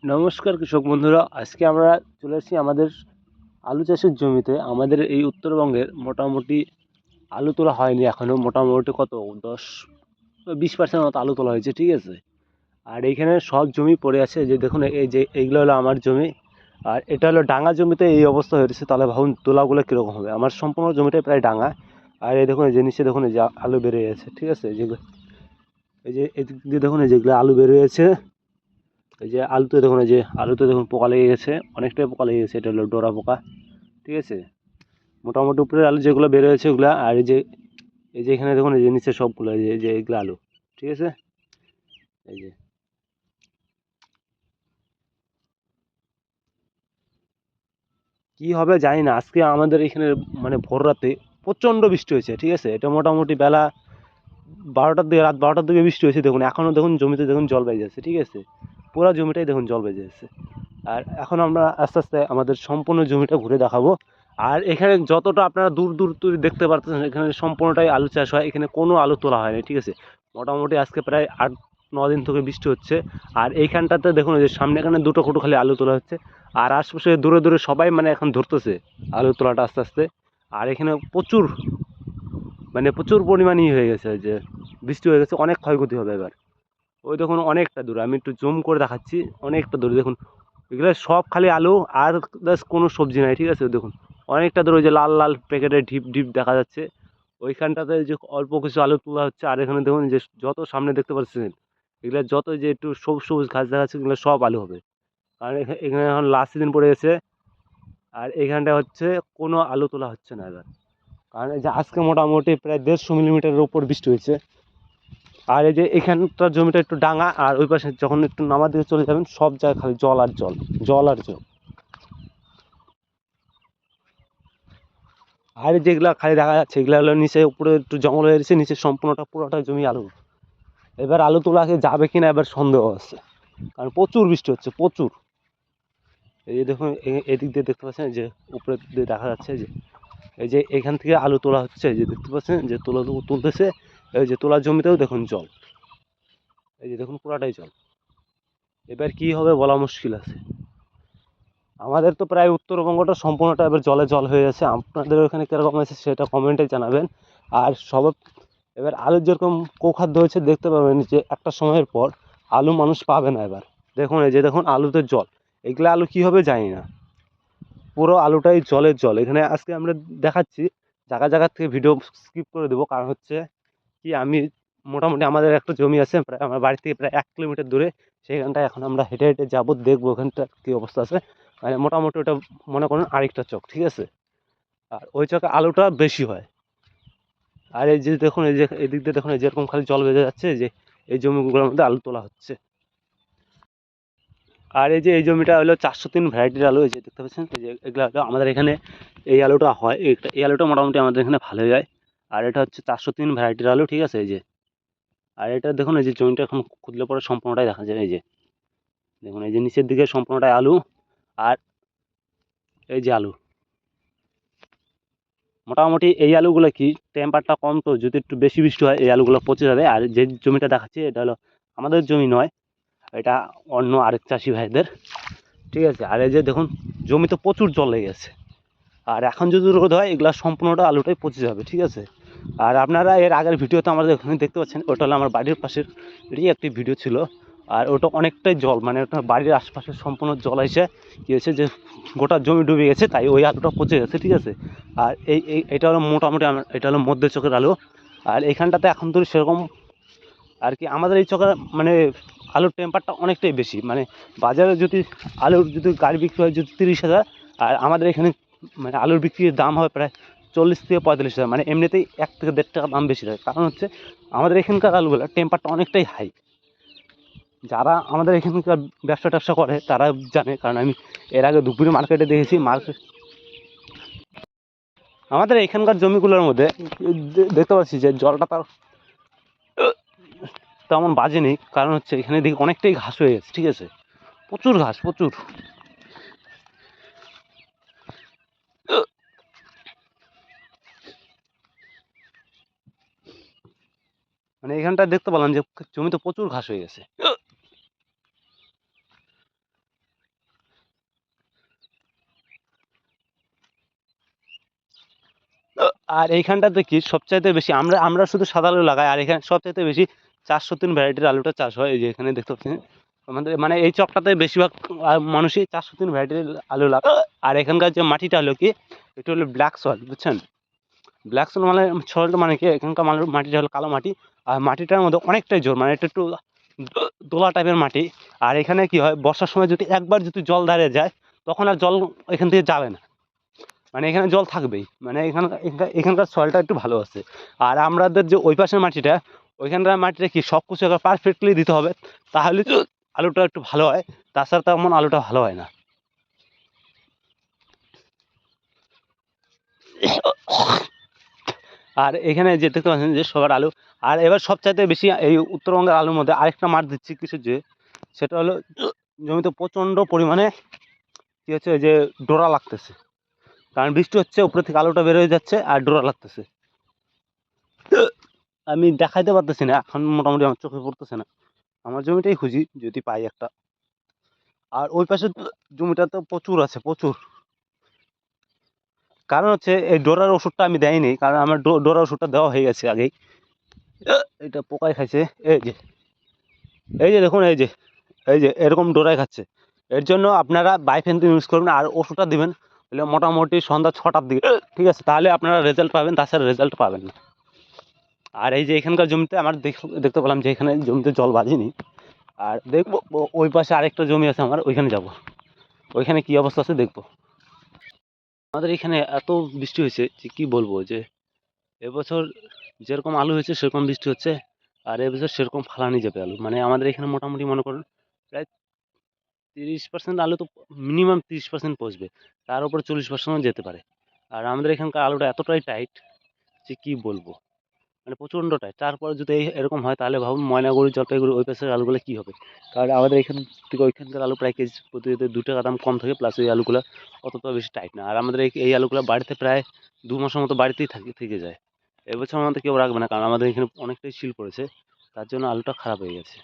নমস্কার কৃষক বন্ধুরা, আজকে আমরা চলে এসেছি আমাদের আলু চাষের জমিতে। আমাদের এই উত্তরবঙ্গের মোটামুটি আলু তোলা হয়নি এখনও, মোটামুটি কত 10-20% মতো আলু তোলা হয়েছে, ঠিক আছে। আর এইখানে সব জমি পড়ে আছে, যে দেখুন এই যে এইগুলো হলো আমার জমি, আর এটা হলো ডাঙা জমিতে এই অবস্থা হয়েছে। তাহলে ভাবুন তোলাগুলো কীরকম হবে। আমার সম্পূর্ণ জমিটাই প্রায় ডাঙা। আর এই দেখুন এই যে নিচে দেখুন এই যে আলু বেরিয়ে গেছে, ঠিক আছে। যেগুলো এই যে এদিক দিয়ে দেখুন এই যেগুলো আলু বেরিয়ে গেছে, এই যে আলুতে দেখুন পোকা লেগে গেছে, অনেকটাই পোকা লেগে গেছে। এটা হলো ডোরা পোকা, ঠিক আছে। মোটামুটি উপরে আলু যেগুলো বের হয়েছে ওগুলা, আর এই যে এখানে দেখুন এই যে নিচে সবগুলো এই যে এগুলো আলু, ঠিক আছে। এই যে কি হবে জানি না। আজকে আমাদের এখানে মানে ভোর রাতে প্রচণ্ড বৃষ্টি হয়েছে, ঠিক আছে। এটা মোটামুটি বেলা 12টার দিকে, রাত 12টার দিকে বৃষ্টি হয়েছে। দেখুন এখনও দেখুন জমিতে দেখুন জল বেজে যাচ্ছে, ঠিক আছে। পুরো জমিটাই দেখুন জল বেজে যাচ্ছে। আর এখন আমরা আস্তে আস্তে আমাদের সম্পূর্ণ জমিটা ঘুরে দেখাবো। আর এখানে যতটা আপনারা দূর দূর দূর দেখতে পারতেছেন, এখানে সম্পূর্ণটাই আলু চাষ হয়। এখানে কোনো আলু তোলা হয়নি, ঠিক আছে। মোটামুটি আজকে প্রায় 8-9 দিন থেকে বৃষ্টি হচ্ছে। আর এইখানটাতে দেখুন যে সামনে এখানে দুটো খুঁটো খালি আলু তোলা হচ্ছে। আর আশপাশে দূরে দূরে সবাই মানে এখন ধরতেছে আলু তোলাটা আস্তে আস্তে। আর এখানে প্রচুর মানে প্রচুর পরিমাণই হয়ে গেছে, যে বৃষ্টি হয়ে গেছে, অনেক ক্ষয়ক্ষতি হবে এবার। ওই দেখুন অনেকটা দূরে, আমি একটু জুম করে দেখাচ্ছি, অনেকটা দূরে দেখুন। এগুলো সব খালি আলু, আর প্লাস কোনো সবজি নাই, ঠিক আছে। দেখুন অনেকটা দূরে ওই যে লাল লাল প্যাকেটের ঢিপ ঢিপ দেখা যাচ্ছে, ওইখানটাতে যে অল্প কিছু আলু তোলা হচ্ছে। আর এখানে দেখুন যে যত সামনে দেখতে পাচ্ছেন, এগুলো যত যে একটু সবুজ সবুজ ঘাস দেখা যাচ্ছে, এগুলো সব আলু হবে। কারণ এখানে এখন লাস্ট সিজন পড়ে গেছে। আর এখানটা হচ্ছে কোনো আলু তোলা হচ্ছে না এবার। কারণ এই যে আজকে মোটামুটি প্রায় 150 মিলিমিটারের উপর বৃষ্টি হয়েছে। আর এই যে এখানটার জমিটা একটু ডাঙা, আর ওই পাশে যখন একটু নামার দিকে চলে যাবেন, সব জায়গায় খালি জল আর জল, জল আর জল। আর যেগুলা খালি দেখা যাচ্ছে, এগুলো হলো নিচে, উপরে একটু জঙ্গল হয়ে গেছে, নিচে সম্পূর্ণটা পুরোটা জমি আলু। এবার আলু তোলাকে যাবে কিনা এবার সন্দেহ আছে, কারণ প্রচুর বৃষ্টি হচ্ছে, প্রচুর। এই যে দেখুন এদিক দিয়ে দেখতে পাচ্ছেন যে উপরের দিয়ে দেখা যাচ্ছে যে এই যে এখান থেকে আলু তোলা হচ্ছে, এই যে দেখতে পাচ্ছেন যে তুলতেছে। এই যে তোলার জমিতেও দেখুন জল, এই যে দেখুন পুরাটাই জল। এবার কি হবে বলা মুশকিল আছে। আমাদের তো প্রায় উত্তরবঙ্গটা সম্পূর্ণটা এবার জলে জল হয়ে গেছে। আপনাদের ওখানে কীরকম আছে সেটা কমেন্টে জানাবেন। আর এবার আলুর যেরকম কুখাদ্য হয়েছে, দেখতে পাবেন যে একটা সময়ের পর আলু মানুষ পাবে না এবার। দেখুন এই যে দেখুন আলুতে জল, এগুলো আলু কী হবে জানি না, পুরো আলুটাই জলের জল। এখানে আজকে আমরা দেখাচ্ছি, জায়গা জায়গা থেকে ভিডিও স্কিপ করে দেবো। কারণ হচ্ছে কি, আমি মোটামুটি আমাদের একটা জমি আছে প্রায় আমার বাড়ি থেকে প্রায় 1 কিলোমিটার দূরে। সেইখানটায় এখন আমরা হেঁটে হেঁটে যাবো, দেখবো ওখানটার কী অবস্থা আছে। মানে মোটামুটি ওটা মনে করুন আরেকটা চক, ঠিক আছে। আর ওই চকে আলুটা বেশি হয়। আর এই যে দেখুন এই যে এদিক দিয়ে দেখুন, এই যেরকম খালি জল বেজে যাচ্ছে, যে এই জমিগুলোর মধ্যে আলু তোলা হচ্ছে। আর এই যে এই জমিটা হলো 403 ভ্যারাইটির আলু, এই যে দেখতে পাচ্ছেন, এই যে এগুলো হলো আমাদের এখানে এই আলুটা হয়। এই আলুটা মোটামুটি আমাদের এখানে ভালো যায়। আর এটা হচ্ছে 403 ভ্যারাইটির আলু, ঠিক আছে। এই যে আর এটা দেখুন এই যে জমিটা এখন খুদলে পরে সম্পূর্ণটাই দেখা যায়। এই যে দেখুন এই যে নিচের দিকে সম্পূর্ণটাই আলু। আর এই যে আলু, মোটামুটি এই আলুগুলো কি টেম্পারটা কম, তো যদি একটু বেশি বৃষ্টি হয় এই আলুগুলো পচে যাবে। আর যে জমিটা দেখাচ্ছি এটা হলো আমাদের জমি নয়, এটা অন্য আরেক চাষি ভাইদের, ঠিক আছে। আর এই যে দেখুন জমিতে প্রচুর জল লেগে গেছে। আর এখন যদি রোদ হয় এগুলা সম্পূর্ণটা আলুটাই পচে যাবে, ঠিক আছে। আর আপনারা এর আগের ভিডিওতে আমাদের এখানে দেখতে পাচ্ছেন, ওটা হলো আমার বাড়ির পাশের একটি ভিডিও ছিল। আর ওটা অনেকটাই জল, মানে ওটা বাড়ির আশপাশে সম্পূর্ণ জল এসে কী হয়েছে যে গোটা জমি ডুবে গেছে, তাই ওই আলুটা পচে গেছে, ঠিক আছে। আর এটা হলো মোটামুটি এটা হলো মধ্যে চোখের আলু। আর এখানটাতে এখন তো সেরকম আর কি, আমাদের এই চোখের মানে আলুর টেম্পারটা অনেকটাই বেশি। মানে বাজারে যদি আলুর যদি গাড়ি বিক্রি হয় যদি 30,000, আর আমাদের এখানে মানে আলুর বিক্রির দাম হবে প্রায় 40 থেকে 45,000। মানে এমনিতেই 1 থেকে 1.5 টাকা দাম বেশি থাকে। কারণ হচ্ছে আমাদের এখানকার আলুগুলো টেম্পারটা অনেকটাই হাই। যারা আমাদের এখানকার ব্যবসা ট্যাবসা করে তারা জানে, কারণ আমি এর আগে ধুপগুড়ি মার্কেটে দেখেছি। আমাদের এখানকার জমিগুলোর মধ্যে দেখতে পাচ্ছি যে জলটা তার তেমন বাজে নেই। কারণ হচ্ছে এখানে দেখি অনেকটাই ঘাস হয়ে গেছে, ঠিক আছে। প্রচুর ঘাস, প্রচুর। মানে এখানটা দেখতে পেলাম যে জমিতে প্রচুর ঘাস হয়ে গেছে। আর এইখানটাতে কি সবচাইতে বেশি আমরা আমরা শুধু সাদা আলু লাগাই, আর এখানে সবচাইতে বেশি 403 ভ্যারাইটির আলুটা চাষ হয়। এই যে এখানে দেখতে পাচ্ছেন আমাদের মানে এই চকটাতে বেশিরভাগ মানুষই 403 ভ্যারাইটির আলু লাগায়। আর এখানকার যে মাটিটা হলো কি, এটা হলো ব্ল্যাক সয়েল, বুঝছেন? ব্ল্যাক সয়েল মানে সয়েলটা মানে কি, এখানকার মাটিটা হলো কালো মাটি। আর মাটিটার মধ্যে অনেকটাই জোর, মানে এটা একটু দোলা টাইপের মাটি। আর এখানে কি হয়, বর্ষার সময় যদি একবার যদি জল দাঁড়িয়ে যায়, তখন আর জল এখান থেকে যাবে না, মানে এখানে জল থাকবেই। মানে এখানকার সয়েলটা একটু ভালো আছে। আর আমাদের যে ওই পাশের মাটিটা, ওইখানকার মাটিটা কি সব কিছু একবার পারফেক্টলি দিতে হবে, তাহলে তো আলুটা একটু ভালো হয়। তাছাড়া তেমন আলুটা ভালো হয় না। আর এখানে যে দেখতে পাচ্ছেন যে সবার আলু। আর এবার সবচাইতে বেশি এই উত্তরবঙ্গের আলুর মধ্যে আরেকটা মাঠ দিচ্ছি কিছু, যে সেটা হলো জমিতে প্রচণ্ড পরিমাণে কি হচ্ছে, যে ডোরা লাগতেছে। কারণ বৃষ্টি হচ্ছে, উপরে থেকে আলুটা বের হয়ে যাচ্ছে আর ডোরা লাগতেছে। আমি দেখাইতে পারতেছি না এখন, মোটামুটি আমার চোখে পড়তেছে না। আমার জমিটাই খুঁজি যদি পাই একটা। আর ওই পাশে জমিটা তো প্রচুর আছে, প্রচুর। কারণ হচ্ছে এই ডোরার ওষুধটা আমি দেয়নি, কারণ আমার ডোরার ওষুধটা দেওয়া হয়ে গেছে আগেই। এটা পোকায় খাইছে, এই যে এই যে দেখুন, এই যে এরকম ডোরায় খাচ্ছে। এর জন্য আপনারা বাইফেনথিন ইউজ করবেন আর ওষুধটা দিবেন হলে মোটামুটি সন্ধ্যা 6টার দিকে, ঠিক আছে? তাহলে আপনারা রেজাল্ট পাবেন, তাছাড়া রেজাল্ট পাবেন না। আর এই যে এখানকার জমিতে আমার দেখতে পেলাম যে এখানে জমিতে জল বাজেনি। আর দেখবো ওই পাশে আরেকটা জমি আছে আমার, ওইখানে যাব, ওইখানে কি অবস্থা আছে দেখবো। আমাদের এখানে এত বৃষ্টি হয়েছে যে কি বলবো, যে এবছর যেরকম আলু হয়েছে সেরকম বৃষ্টি হচ্ছে। আর এবছর সেরকম ফালানি যাবে আলু, মানে আমাদের এখানে মোটামুটি মনে করুন প্রায় 30% আলু তো মিনিমাম 30% পচবে, তার উপরে 40%ও যেতে পারে। আর আমাদের এখানকার আলুটা এতটাই টাইট যে কি বলবো, মানে প্রচণ্ড টাইট। তারপরে যদি এরকম হয়, তাহলে ভাবুন ময়নাগুড়ি জলপাইগুড়ি ওই পাশের আলুগুলো কী হবে। কারণ আমাদের এখান থেকে ওইখানকার আলু প্রায় কেজি প্রতি 2 টাকা দাম কম থাকে, প্লাস ওই আলুগুলো অতটা বেশি টাইট না। আর আমাদের এই আলুগুলো বাড়িতে প্রায় 2 মাসের মতো বাড়িতেই থেকে যায়। এবছর আমাদের কেউ রাখবে না, কারণ আমাদের এখানে অনেকটাই শিল পড়েছে, তার জন্য আলুটা খারাপ হয়ে গেছে।